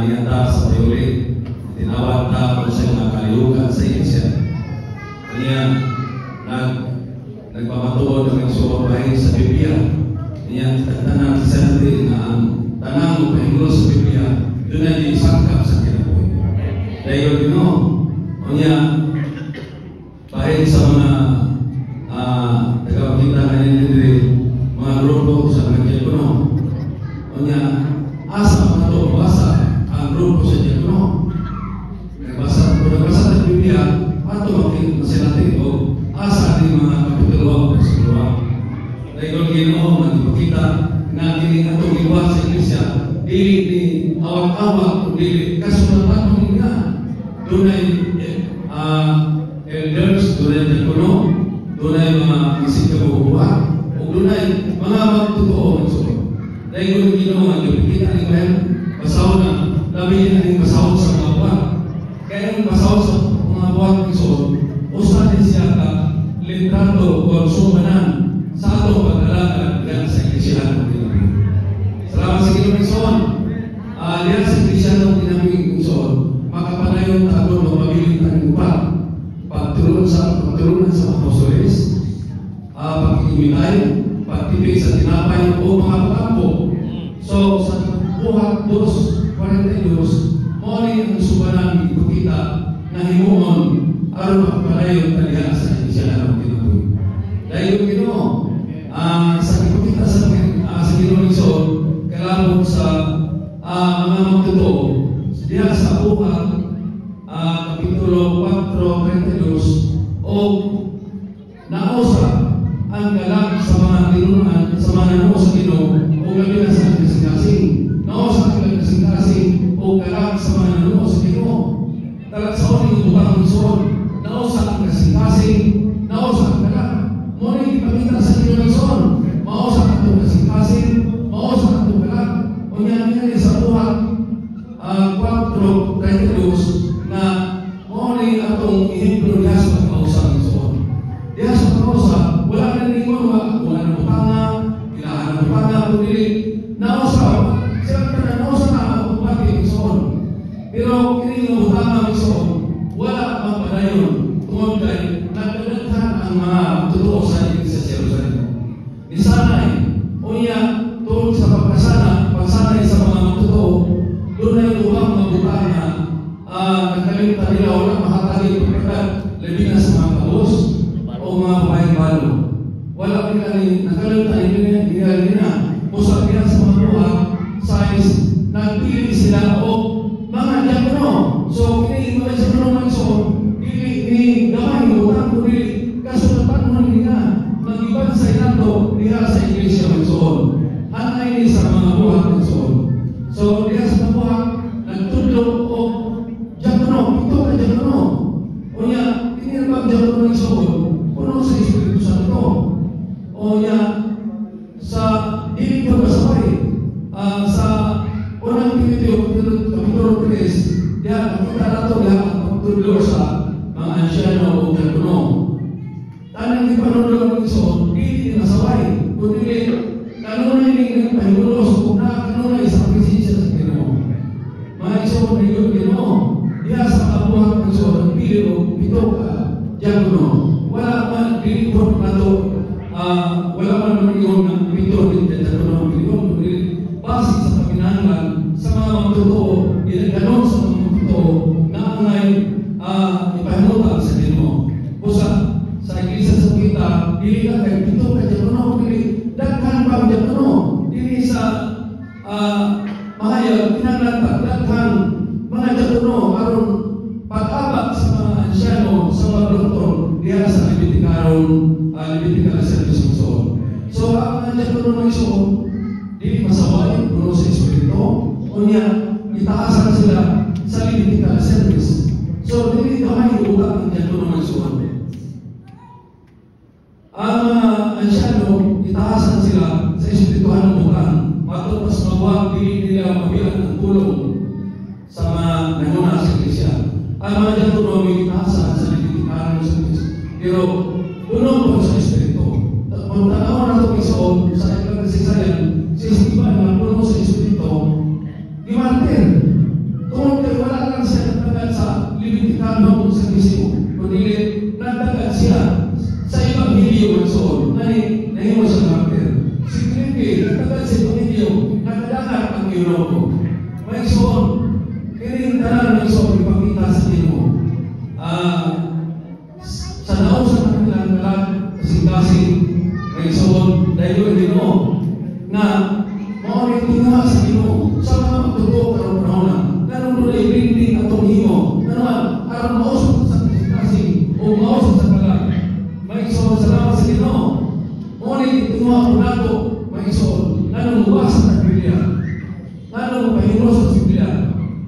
nianda sa Payuli. Tinawag na ako siya mga kaliugan sa iglesia. Kanya, nagpamatuod ng suwabahin sa Biblia. Kanya, tanang sa natin na ang tanang pahingulo sa Biblia, doon na isangkap sa kinabuhi. Dahil yun, kanya, bahit sa mga tagapagkita na nilindiri, mga grupo sa mga diakono, kanya, asa mga ito, basa ang grupo sa diakono. Nagbasa ng Biblia, ato makinig o asa ating mga kapitulo o siguro. Dahil Ginoo nagpakita na kini atong gibuhat sa iglesia, dili ni awak-awak kundi kasulatan nila. Dunay elders, dunay diakono, dunay mga bisita bubuhat, o dunay mga magtotoo ng sulit. Dahil Ginoo nagpakita ni Gwen, basahon na, labi na basahon sa mga buhat. Kaya yung basahon sa mga buhat ng sulit, usahan din siya ka litrato o sumanan sa atong pag-alaga diyan sa iglesia ng Pilipinas. Salamat sa Panginoon. Diyan sa iglesia ng Pilipinas, makapanayon tayo mapabiling tayo pagtulungan sa apostoles, pag-imitay, pagtipid sa tinapay o mga pagkampo. So, sa buhat 2:42, muli ang subanan ipakita na himuon aron makapanayon tayo sa iglesia ng Pilipinas. Dahil yung Ginoo, sa ipakita sa Ginoo Lingson, kalabot sa mga magtotoo, diya sa buhat, Kapitulo 4:32, o nausa ang galak sa mga tinunan, sa mga nanuo sa Ginoo, o gabi na sa kasing-kasing. Nausa ang kasing-kasing, o galak sa mga nanuo sa Ginoo. Talag sa uling utang Lingson, nausa ang kasing-kasing, nausa ang galak. Muna ipakita sa Ginoo Lingson, mausa ang itong kasing-kasing, mausa ang itong galak. O niya sa buhat 4:32 na muna itong ihemplo niya sa pagkausa ng Lingson. Diya sa pagkausa, wala na rin wala ng utanga, kailangan ng utanga, kundi nausa, siya na nausa na ang pati ng Lingson. Pero kini ng utanga ng Lingson, wala ang padayon. Tungod kay nagdadaghan ang mga totoo sa iglesia sa Jerusalem. Nisanay, o niya, tungod sa pagsanay sa mga totoo, doon ay upang mabutaan na nagkalimutan nila wala makatali pagkakat labi na sa mga kabos o mga bahay-balo. Wala nakalimutan nila usap nila sa mga buha size nagpili sila o mga diakono. So, kini mga sa mga Lingson, ni gamay mo utang kundi kasulatan mo nila mag-iban sa inato diha sa iglesia ng Lingson. Hanay ni sa mga buhat ng Lingson. So, diha sa mga buhat, nagtudlo o diakono, ito ka diakono. O niya, tinirapag diakono ng Lingson, puno sa Espiritu Santo. O niya, sa dili pagkasabay, sa unang Kapitulo 3, diya, makita nato diha ang pagtudlo sa mga ansyano o diakono. Tanang di panunod ng Lingson, di nasaway, kundi kanunay ng pahimulos kung kanunay sa presensya sa Ginoo. Mga Lingson na yung Ginoo, diya sa kabuhat ng Lingson, ang pili o ito ka diakono. Wala man pinipot na ito, wala man maniyon ng pito din diakono, kundi base sa paginahanglan sa mga magtotoo, ginaganon sa mga magtotoo na angay ipahimutan sa Ginoo. Pusa, sa iglesia sa kita, dili ka kay pito ka diakono, dili daghan pa diakono, dili sa mahayag pinangatag daghan mga diakono aron pag-abak sa mga ansyano sa mga doktor diha sa Levitikal Service ng Lingson. So, ang mga diakono ng Lingson, dili masaway, puno sa Espiritu, o niya, itaasan sila sa Levitikal Service. So, dili kamay utang ang diakono ng Lingson. Ang mga ansyano, itaasan sila sa espirituhan ng bukang. Matapos mawag, dili nila mabilang ang tulong sa mga nanguna sa iglesia. Ang mga diakono, itaasan sa Levitikal Service. Pero, puno po sa Espiritu. Kung tanaw na ito isoon sa ikang kasaysayan, si Esteban na puno sa Espiritu, gimartir. kundi nagdagat siya sa Ebanghelyo ng Soon, nahimo sa karakter. Si Filipe, nagdagat sa Ebanghelyo, nagdagat ang Europe. May Soon, kining tanan ng Soon, ipakita sa Ginoo. Sa naon sa kanilang kalag, kasing-kasing, may Soon, dahil yung Ginoo, na mao'y tinga sa Ginoo, sa mga magtutoo karong panahon na nung ibigin atong himo, na naman, aram mausap sa kasing-kasing, o mausap sa kalag. May Soon, salamat sa Ginoo. Mao'y tinga ko nato, may Soon, na nung buwasan ng Biblia, na nung pahinos sa Biblia,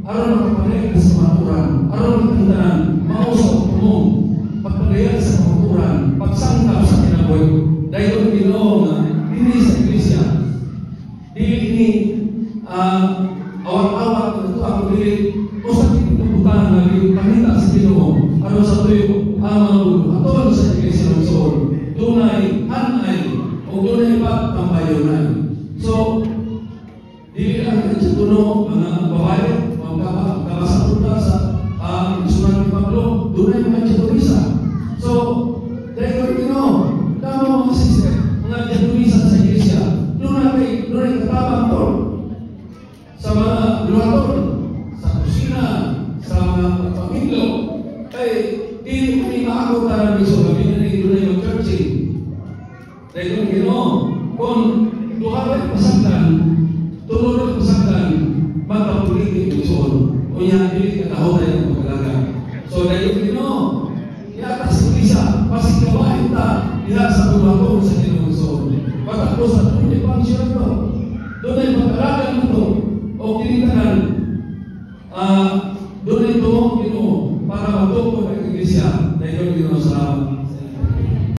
aron makapanay sa maturan, aron magkantanan, mausap tumong, pagpadayan sa maturan, pagsangkap sa kinaboy, dahil yung Ginoo na hindi sa Iglesia, di ini awak-awak na ito ako dili o sa pinagputan na panita sa Ginoo, aron sa tuyo ang mga gulo, aton sa Iglesia ng Soon, dunay hanay o dunay pagpambayunan. So, dili ang sa tuno, mga babae, mga kabasapunta sa Sunan ni Pablo, dunay mga Japonesa. So, dahil yung Ginoo, tama mga sister, mga Japonesa sa Iglesia, dunay katabang to sa mga luwaton, sa kusina, sa mga pamilyo, ay di kami maakotaran ni so kami na dunay yung church. Dahil yung Ginoo, kung duha ay pasagdan, tulog ay pasagdan, magpapulitin yung soon. O niya, hindi katahotan yung pagkalaga. So, dahil yung Ginoo, iatas sa isa, pasikawain ta, diha sa luwaton sa Ginoo soon. Pagkatapos sa tunay pangsyon ito, doon ay pagkalagan ito, o kinitanan, doon ay tumong Ginoo,